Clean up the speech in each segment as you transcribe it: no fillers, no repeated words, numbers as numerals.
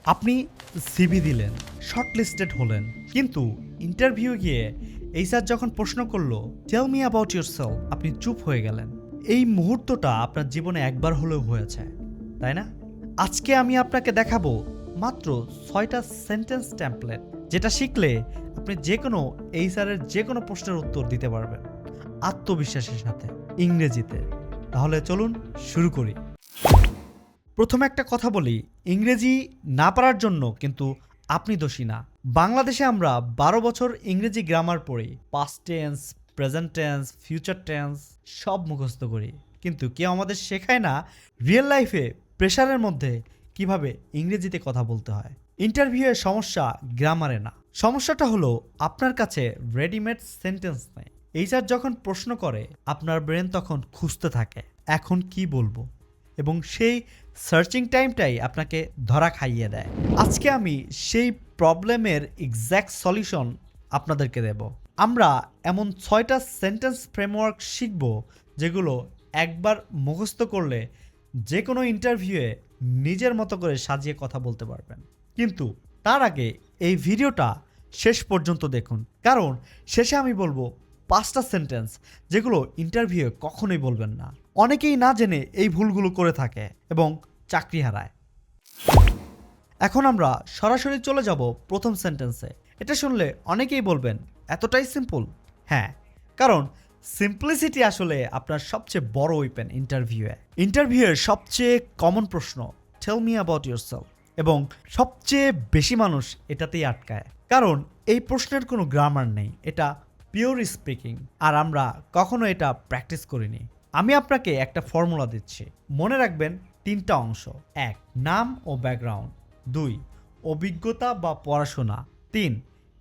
আপনি সিভি দিলেন, শর্টলিস্টেড হলেন, কিন্তু ইন্টারভিউ গিয়ে এইচআর যখন প্রশ্ন করলো টেল মি অ্যাবাউট ইয়োরসেলফ, আপনি চুপ হয়ে গেলেন। এই মুহূর্তটা আপনার জীবনে একবার হলেও হয়েছে, তাই না? আজকে আমি আপনাকে দেখাবো মাত্র 6টা সেন্টেন্স টেমপ্লেট, যেটা শিখলে আপনি যে কোনো এইচআরের যে কোনো প্রশ্নের উত্তর দিতে পারবেন আত্মবিশ্বাসের সাথে, ইংরেজিতে। তাহলে চলুন শুরু করি। প্রথমে একটা কথা বলি, ইংরেজি না পারার জন্য কিন্তু আপনি দোষী না। বাংলাদেশে আমরা 12 বছর ইংরেজি গ্রামার পড়ি, past tense, present tense, future tense সব মুখস্থ করি, কিন্তু কেউ আমাদের শেখায় না রিয়েল লাইফে প্রেশারের মধ্যে কিভাবে ইংরেজিতে কথা বলতে হয়। ইন্টারভিউয়ের সমস্যা গ্রামারে না, সমস্যাটা হলো আপনার কাছে রেডিমেড সেন্টেন্স নেই। এইচআর যখন প্রশ্ন করে আপনার ব্রেন তখন খুঁজতে থাকে এখন কি বলবো, এবং সেই সার্চিং টাইমটাই আপনাকে ধরা খাইয়ে দেয়। আজকে আমি সেই প্রবলেমের এক্স্যাক্ট সলিউশন আপনাদেরকে দেব। আমরা এমন 6টা সেন্টেন্স ফ্রেমওয়ার্ক শিখব যেগুলো একবার মুখস্থ করলে যে কোনো ইন্টারভিউয়ে নিজের মতো করে সাজিয়ে কথা বলতে পারবেন। কিন্তু তার আগে এই ভিডিওটা শেষ পর্যন্ত দেখুন, কারণ শেষে আমি বলবো 5টা সেন্টেন্স যেগুলো ইন্টারভিউয়ে কখনোই বলবেন না। অনেকেই না জেনে এই ভুলগুলো করে থাকে এবং চাকরি হারায়। এখন আমরা সরাসরি চলে যাব প্রথম সেন্টেন্সে। এটা শুনলে অনেকেই বলবেন এতটাই সিম্পল। হ্যাঁ, কারণ সিম্পলিসিটি আসলে আপনার সবচেয়ে বড় ওয়েপেন ইন্টারভিউয়ের সবচেয়ে কমন প্রশ্ন টেল মি অ্যাবাউট ইয়োরসেলফ, এবং সবচেয়ে বেশি মানুষ এটাতেই আটকায়, কারণ এই প্রশ্নের কোনো গ্রামার নেই, এটা পিওর স্পিকিং, আর আমরা কখনো এটা প্র্যাকটিস করিনি। আমি আপনাকে একটা ফর্মুলা দিচ্ছি, মনে রাখবেন 3টা অংশ। 1, নাম ও ব্যাকগ্রাউন্ড। 2, অভিজ্ঞতা বা পড়াশোনা। 3,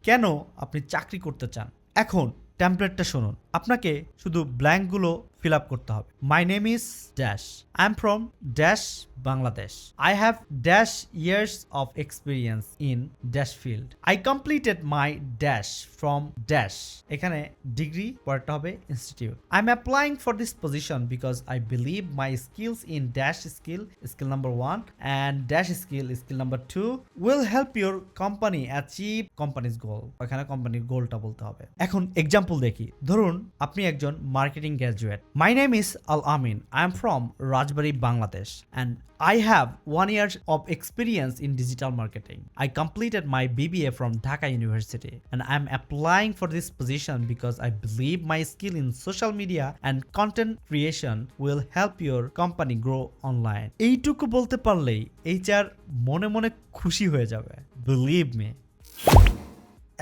কেন আপনি চাকরি করতে চান। এখন টেমপ্লেটটা শুনুন, আপনাকে শুধু ব্ল্যাঙ্কগুলো ফিল আপ করতে হবে। My name is dash, I am from dash Bangladesh, I have dash years of experience in dash field, I completed my dash from dash, এখানে ডিগ্রি, পরেরটা হবে institute, I am applying for this position because I believe my skills in dash skill, skill number 1 and dash skill, skill number 2 will help your company achieve companies goal, এখানে কোম্পানির গোলটা বলতে হবে। এখন example দেখি, ধরুন আপনি একজন marketing graduate. My name is Al Amin, I am from Rajbari Bangladesh and I have 1 year of experience in digital marketing. I completed my BBA from Dhaka University and I'm applying for this position because I believe my skill in social media and content creation will help your company grow online. এইটুকু বলতে পারলেই HR মনে মনে খুশি হয়ে যাবে, believe me.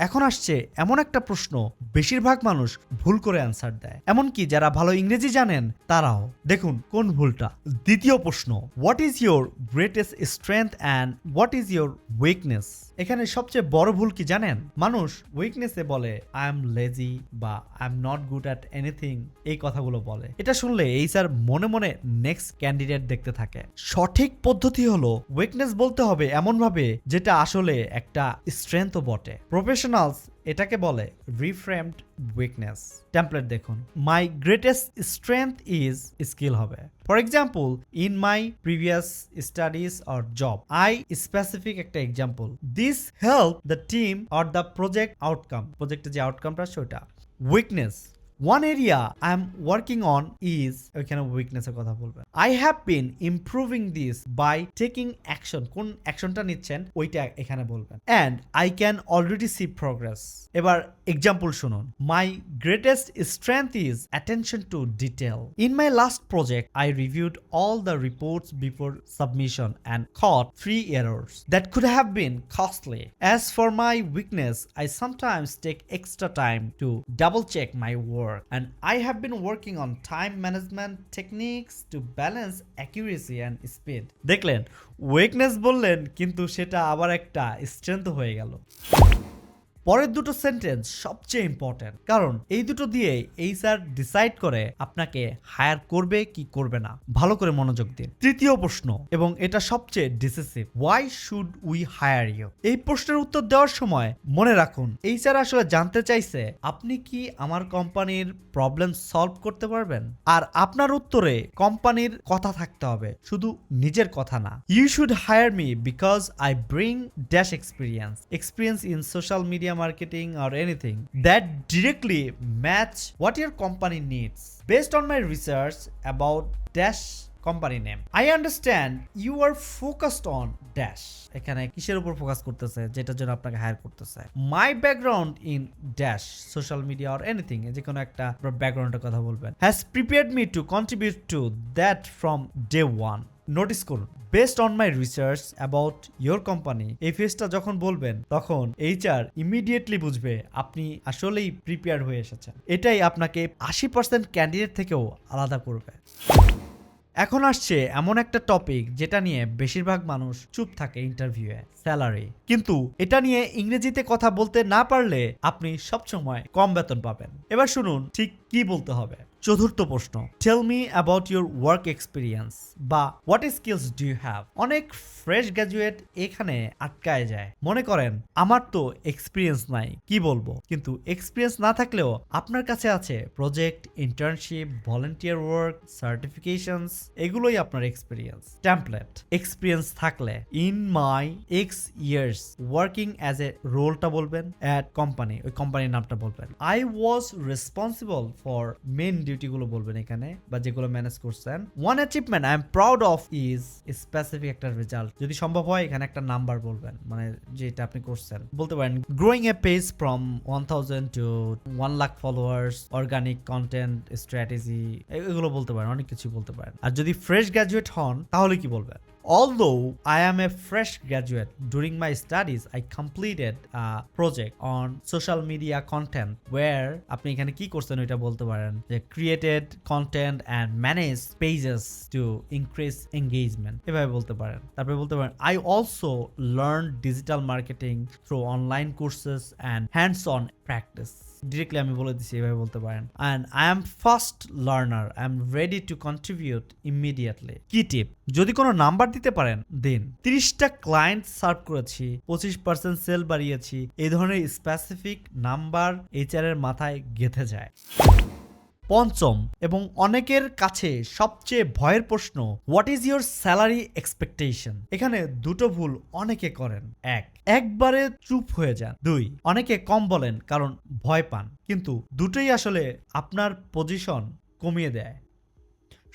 এখন আসছে এমন একটা প্রশ্ন বেশিরভাগ মানুষ ভুল করে অ্যান্সার দেয়, এমনকি যারা ভালো ইংরেজি জানেন তারাও। দেখুন কোন ভুলটা। দ্বিতীয় প্রশ্ন, what is your greatest strength and what is your weakness. এখানে সবচেয়ে বড় ভুল কি জানেন? মানুষ উইকনেসে বলে আই এম লেজি বা I am not good at anything, এই কথাগুলো বলে। এটা শুনলে এইচআর মনে মনে নেক্সট ক্যান্ডিডেট দেখতে থাকে। সঠিক পদ্ধতি হলো উইকনেস বলতে হবে এমনভাবে যেটা আসলে একটা স্ট্রেংথও বটে। প্রফেশনালস এটাকে বলে রিফ্রেমড উইকনেস। টেমপ্লেট দেখুন, my greatest strength is skill হবে। For example, in my previous studies or job, I specific একটা example, this help the team or the project outcome, প্রজেক্টের যে আউটকামটা সেটা। Weakness, one area I'm working on is, ওইখানে উইকনেসের কথা বলবেন। I have been improving this by taking action, কোন অ্যাকশনটা নিচ্ছেন ওইটা এখানে বলবেন। And I can already see progress। এবার এক্সাম্পল শুনুন, my greatest strength is attention to detail. In my last project, I reviewed all the reports before submission and caught 3 errors that could have been costly. As for my weakness, I sometimes take extra time to double check my work. And I have been working on time management techniques to balance accuracy and speed. দেখলেন, weakness বললেন কিন্তু সেটা আবার একটা strength হয়ে গেল। পরের দুটো সেন্টেন্স সবচেয়ে ইম্পর্টেন্ট, কারণ এই দুটো দিয়ে এইচআর ডিসাইড করে আপনাকে হায়ার করবে কি করবে না। ভালো করে মনোযোগ দিন। তৃতীয় প্রশ্ন, এবং এটা সবচেয়ে decisive, why should we hire you? এই প্রশ্নের উত্তর দেওয়ার সময় মনে রাখুন এইচআর আসলে জানতে চাইছে আপনি কি আমার কোম্পানির প্রবলেম সলভ করতে পারবেন। আর আপনার উত্তরে কোম্পানির কথা থাকতে হবে, শুধু নিজের কথা না। You should hire me because I bring dash experience in social media marketing or anything that directly match what your company needs based on my research about dash company name. I understand you are focused on dash, এখানে কিসের উপর focus করতেছে যেটার জন্য আপনাকে higher করতেছে। My background in dash social media or anything, যে কোনো একটা ব্যাকগ্রাউন্ডের কথা বলবেন, has prepared me to contribute to that from day one. Notice করুন, based on my research about your company. এই ফেজটা যখন বলবেন তখন এইচআর ইমিডিয়েটলি বুঝবে আপনি আসলেই প্রিপেয়ার হয়ে এসেছেন। এটাই আপনাকে 80% ক্যান্ডিডেট থেকেও আলাদা করবে। এখন আসছে এমন একটা টপিক যেটা নিয়ে বেশিরভাগ মানুষ চুপ থাকে ইন্টারভিউয়ে, স্যালারি। কিন্তু এটা নিয়ে ইংরেজিতে কথা বলতে না পারলে আপনি সবসময় কম বেতন পাবেন। এবার শুনুন ঠিক কি বলতে হবে। চতুর্থ প্রশ্ন, tell me about your work experience বা what skills do you have. অনেক ফ্রেশ গ্র্যাজুয়েট এখানে আটকায় যায়, মনে করেন আমার তো এক্সপিরিয়েন্স নাই, কি বলবো। কিন্তু এক্সপিরিয়েন্স না থাকলেও আপনার কাছে আছে project, internship, volunteer work, certifications, এগুলোই আপনার এক্সপিরিয়েন্স। টেমপ্লেট, এক্সপিরিয়েন্স থাকলে in my X years working as a রোলটা বলবেন, অ্যাট কোম্পানি, ওই কোম্পানির নামটা বলবেন। I was responsible for main duty গুলো বলবেন এখানে, বা যেগুলো ম্যানেজ করছেন। One achievement I am proud of is specific একটা রেজাল্ট, যদি সম্ভব হয় এখানে একটা নাম্বার বলবেন, মানে যেটা আপনি করছেন। বলতে পারেন growing a page from 1000 to 1 lakh followers, organic content strategy, এগুলো বলতে পারেন, অনেক কিছু বলতে পারেন। আর যদি ফ্রেশ গ্র্যাজুয়েট হন তাহলে কি বলবেন? Although I am a fresh graduate, during my studies I completed a project on social media content where আপনি এখানে কি করছেন ওইটা বলতে পারেন, যে created content and managed pages to increase engagement, এভাবে বলতে পারেন। তারপরে বলতে পারেন I also learned digital marketing through online courses and hands-on practice. Directly আমি বলে দিচ্ছি, এভাবে বলতে পারেন। And I M first learner, I am ready to contribute immediately. কি টিপ, যদি কোনো নাম্বার দিতে পারেন দিন। 30টা ক্লায়েন্ট সার্ভ করেছি, 25% সেল বাড়িয়েছি, এই ধরনের স্পেসিফিক নাম্বার এইচআর এর মাথায় গেঁথে যায়। পঞ্চম এবং অনেকের কাছে সবচেয়ে ভয়ের প্রশ্ন, what is your salary expectation? এখানে দুটো ভুল অনেকে করেন। একবারে চুপ হয়ে যান। 2, অনেকে কম বলেন কারণ ভয় পান, কিন্তু দুটোই আসলে আপনার পজিশন কমিয়ে দেয়।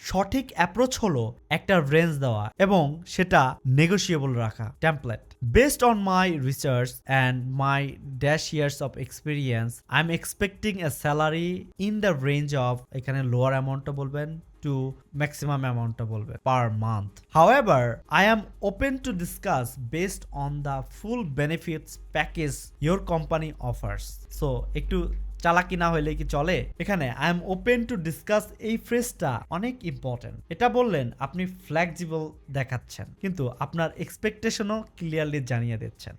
সঠিক অ্যাপ্রোচ হলো একটা রেঞ্জ দেওয়া এবং সেটা নেগোশিয়েবল রাখা। Template, based on my research and my dash years of experience I am expecting A salary in the range of, এখানে লোয়ার অ্যামাউন্টটা বলবেন to maximum amount per month. However, I am open to discuss based on the full benefits package your company offers. So একটু চালাকি না হইলে কি চলে? এখানে I am open to discuss, এই ফ্রেজটা অনেক ইম্পর্টেন্ট। এটা বললেন আপনি ফ্লেক্সিবল দেখাচ্ছেন, কিন্তু আপনার এক্সপেকটেশনও ক্লিয়ারলি জানিয়ে দিচ্ছেন।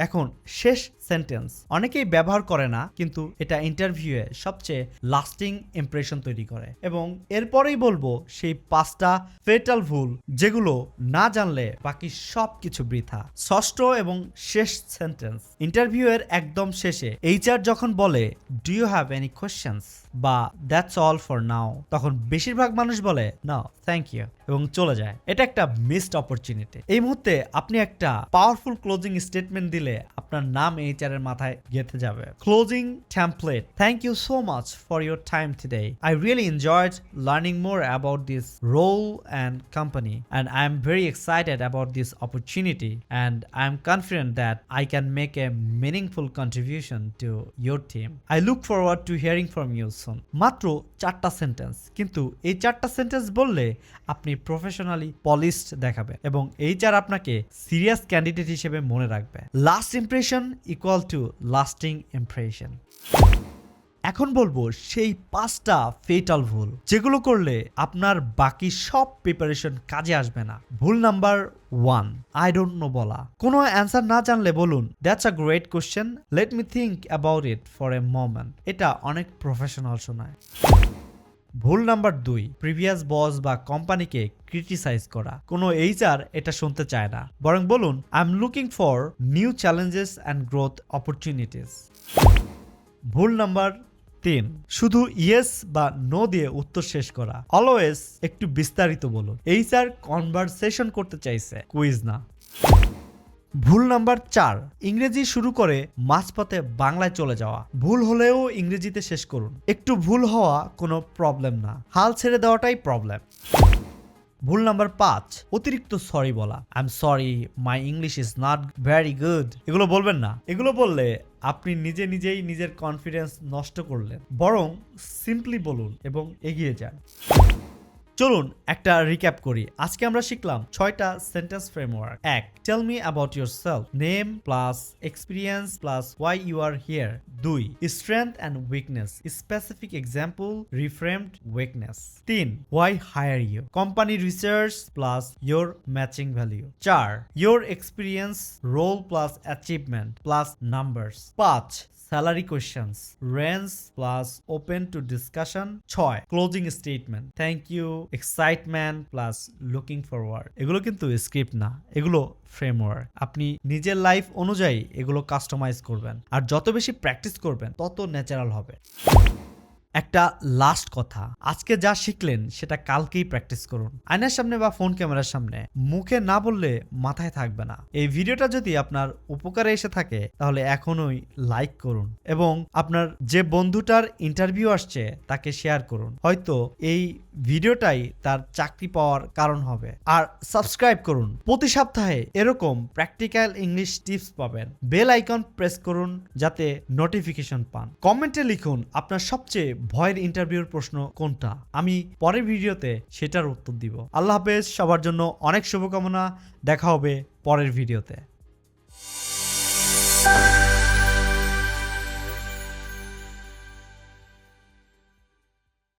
এখন শেষ সেন্টেন্স অনেকেই ব্যবহার করে না, কিন্তু এটা ইন্টারভিউয়ে সবচেয়ে লাস্টিং ইমপ্রেশন তৈরি করে। এবং এরপরেই বলবো সেই 5টা ফেটাল ভুল যেগুলো না জানলে বাকি সব কিছু বৃথা। ষষ্ঠ এবং শেষ সেন্টেন্স, ইন্টারভিউয়ের একদম শেষে এইচআর যখন বলে do you have any questions বা দ্যাটস অল ফর নাও, তখন বেশিরভাগ মানুষ বলে নো থ্যাংক ইউ এবং চলে যায়। এটা একটা মিসড অপরচুনিটি। এই মুহূর্তে আপনি একটা পাওয়ারফুল ক্লোজিং স্টেটমেন্ট দিলে আপনার নাম এইচআর এর মাথায় গেঁথে যাবে। Closing template, thank you so much for your time today. I really enjoyed learning more about this role and company and I am very excited about this opportunity and I am confident that I can make a meaningful contribution to your team. I look forward to hearing from you soon. মাত্র 4টা sentence, কিন্তু এই 4টা sentence বললে আপনি professionally polished দেখাবে এবং HR আপনাকে সিরিয়াস ক্যান্ডিডেট হিসেবে মনে রাখবে। Last impression equal to lasting impression. এখন বলবো সেই 5টা ফেটাল ভুল যেগুলো করলে আপনার বাকি সব প্রিপারেশন কাজে আসবে না। ভুল নাম্বার 1, আই ডোন্ট নো বলা। কোনো অ্যান্সার না জানলে বলুন that's a great question, let me think about it for a moment. এটা অনেক প্রফেশনাল শোনায়। ভুল নাম্বার 2, প্রিভিয়াস বস বা কোম্পানিকে ক্রিটিসাইজ করা। কোনো এইচআর এটা শুনতে চায় না, বরং বলুন I am looking for new challenges and growth opportunities. ভুল নাম্বার 3, শুধু ইয়েস বা নো দিয়ে উত্তর শেষ করা। অলওয়েজ একটু বিস্তারিত বলুন। এইচআর কনভারসেশন করতে চাইছে, কুইজ না। ভুল নাম্বার 4, ইংরেজি শুরু করে মাঝপথে বাংলায় চলে যাওয়া। ভুল হলেও ইংরেজিতে শেষ করুন। একটু ভুল হওয়া কোনো প্রবলেম না, হাল ছেড়ে দেওয়াটাই প্রবলেম। ভুল নাম্বার 5, অতিরিক্ত সরি বলা। I am sorry, my English is not very good. এগুলো বলবেন না। এগুলো বললে আপনি নিজেই নিজের কনফিডেন্স নষ্ট করলেন। বরং সিম্পলি বলুন এবং এগিয়ে যান। চলুন একটা রিক্যাপ করি। আজকে আমরা শিখলাম 6টা sentence framework. 1, tell me about yourself, name plus experience plus why you are here. 2, strength and weakness, specific example, reframed weakness. 3, why hire you, company research plus your matching value. 4, your experience, role plus achievement plus numbers. 5, salary questions, range plus open to discussion. 6, closing statement, thank you, excitement plus looking forward. এগুলো কিন্তু script না, এগুলো framework. আপনি নিজের life অনুযায়ী এগুলো customise করবেন, আর যত বেশি প্র্যাকটিস করবেন তত ন্যাচারাল হবে। একটা লাস্ট কথা, আজকে যা শিখলেন সেটা কালকেই প্র্যাকটিস করুন। আয়নার সামনে বা ফোন ক্যামেরার সামনে। মুখে না বললে মাথায় থাকবে না। এই ভিডিওটা যদি আপনার উপকারে এসে থাকে তাহলে এখনই লাইক করুন এবং আপনার যে বন্ধুটার ইন্টারভিউ আসছে তাকে শেয়ার করুন। হয়তো এই ভিডিওটাই তার চাকরি পাওয়ার কারণ হবে। আর সাবস্ক্রাইব করুন। প্রতি সপ্তাহে এরকম প্র্যাকটিক্যাল ইংলিশ টিপস পাবেন। বেল আইকন প্রেস করুন যাতে নোটিফিকেশন পান। কমেন্টে লিখুন আপনার সবচেয়ে ভয়ের ইন্টারভিউর প্রশ্ন কোনটা। আমি পরের ভিডিওতে সেটার উত্তর দিব। আল্লাহ হাফেজ, সবার জন্য অনেক শুভকামনা। দেখা হবে পরের ভিডিওতে।